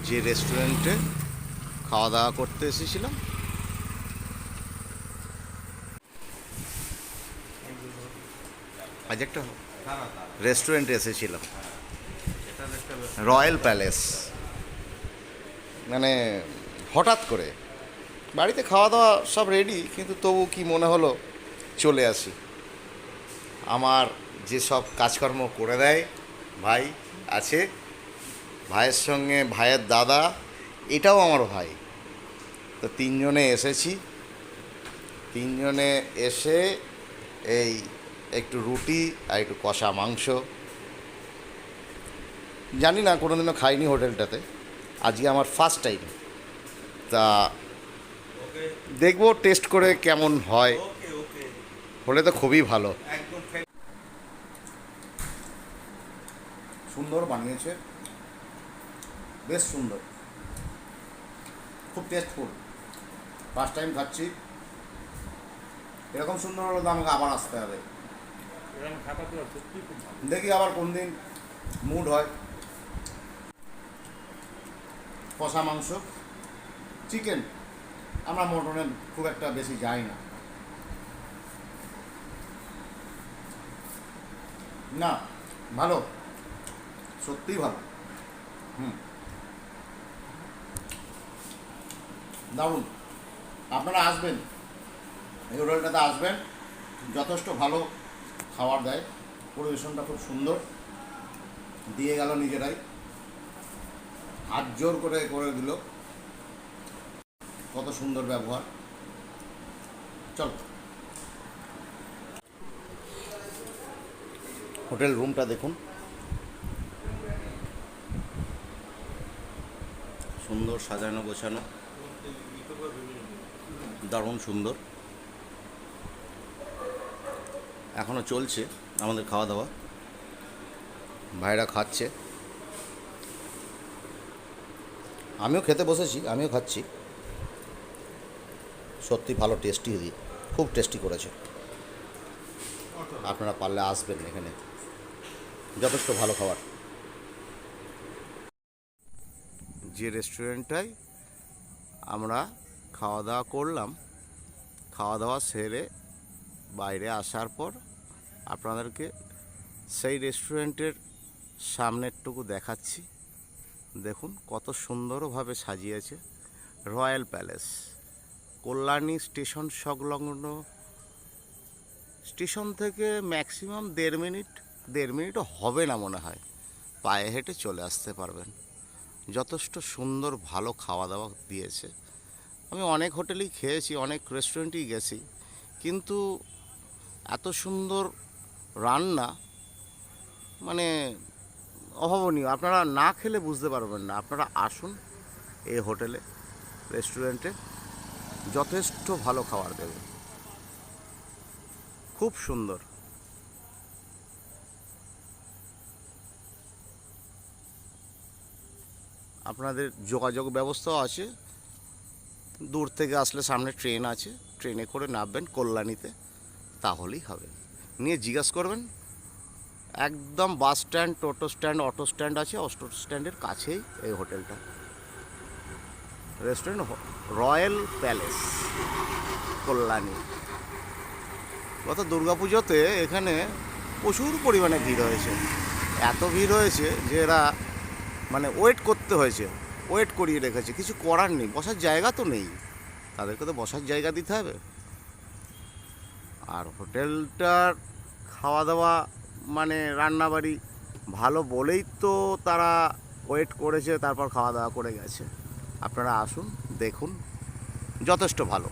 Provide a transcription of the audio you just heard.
যে রেস্টুরেন্টে খাওয়া দাওয়া করতে এসেছিলাম। আজ একটা রেস্টুরেন্টে এসেছিলাম, রয়্যাল প্যালেস। মানে হঠাৎ করে বাড়িতে খাওয়া দাওয়া সব রেডি, কিন্তু তবু কি মনে হলো চলে আসি। আমার যে সব কাজকর্ম করে দেয় ভাই আছে, ভাইয়ের সঙ্গে ভাইয়ের দাদা, এটাও আমার ভাই। তো তিনজনে এসেছি, তিনজনে এসে এই একটু রুটি আর একটু কষা মাংস। জানি না, কোনোদিনও খাইনি হোটেলটাতে, আজকে আমার ফার্স্ট টাইম। তা দেখবো টেস্ট করে কেমন হয়, হলে তো খুবই ভালো। সুন্দর বানিয়েছে, বেশ সুন্দর, খুব টেস্টফুল। ফার্স্ট টাইম খাচ্ছি, এরকম সুন্দর হলে তো আমাকে আবার আসতে হবে। দেখি আবার কোন দিন মুড হয়। কষা মাংস, চিকেন, আমরা মটনে খুব একটা বেশি যাই না। না, ভালো, সত্যিই ভালো। দারুণ। আপনারা আসবেন, এই হোটেলটাতে আসবেন, যথেষ্ট ভালো খাবার দেয়, পরিবেশনটা খুব সুন্দর, দিয়ে গেল নিজেরাই, হাত জোর করে করে দিল, কত সুন্দর ব্যবহার। চল, হোটেল রুমটা দেখুন, সুন্দর সাজানো গোছানো, দারুণ সুন্দর। এখনও চলছে আমাদের খাওয়া দাওয়া, ভাইরা খাচ্ছে, আমিও খেতে বসেছি, আমিও খাচ্ছি। সত্যি ভালো, টেস্টি দিয়ে, খুব টেস্টি করেছে। আপনারা পারলে আসবেন এখানে, যথেষ্ট ভালো খাবার। যে রেস্টুরেন্টটায় আমরা খাওয়া দাওয়া করলাম, খাওয়া দাওয়া সেরে বাইরে আসার পর আপনাদেরকে সেই রেস্টুরেন্টের সামনেরটুকু দেখাচ্ছি। দেখুন কত সুন্দরভাবে সাজিয়েছে, রয়্যাল প্যালেস, কল্যাণী স্টেশন সংলগ্ন। স্টেশন থেকে ম্যাক্সিমাম 1.5 মিনিটও হবে না মনে হয়, পায়ে হেঁটে চলে আসতে পারবেন। যথেষ্ট সুন্দর ভালো খাওয়া দাওয়া দিয়েছে। আমি অনেক হোটেলেই খেয়েছি, অনেক রেস্টুরেন্টেই গেছি, কিন্তু এত সুন্দর রান্না মানে অভাবনীয়। আপনারা না খেলে বুঝতে পারবেন না। আপনারা আসুন এই হোটেলে, রেস্টুরেন্টে, যথেষ্ট ভালো খাবার দেবে, খুব সুন্দর। আপনাদের যোগাযোগ ব্যবস্থাও আছে, দূর থেকে আসলে সামনে ট্রেন আছে, ট্রেনে করে নামবেন কল্যাণীতে, তাহলেই হবে। নিয়ে জিজ্ঞাসা করবেন, একদম বাস স্ট্যান্ড, টোটো স্ট্যান্ড, অটো স্ট্যান্ড আছে, অটো স্ট্যান্ডের কাছেই এই হোটেলটা, রেস্টুরেন্ট রয়্যাল প্যালেস, কল্যাণী। গত দুর্গাপুজোতে এখানে প্রচুর পরিমাণে ভিড় হয়েছে, এত ভিড় হয়েছে যে এরা মানে ওয়েট করতে হয়েছে, ওয়েট করিয়ে রেখেছে, কিছু করার নেই, বসার জায়গা তো নেই, তাদেরকে তো বসার জায়গা দিতে হবে। আর হোটেলটার খাওয়া দাওয়া মানে রান্নাবাড়ি ভালো বলেই তো তারা ওয়েট করেছে, তারপর খাওয়া দাওয়া করে গেছে। আপনারা আসুন, দেখুন, যথেষ্ট ভালো।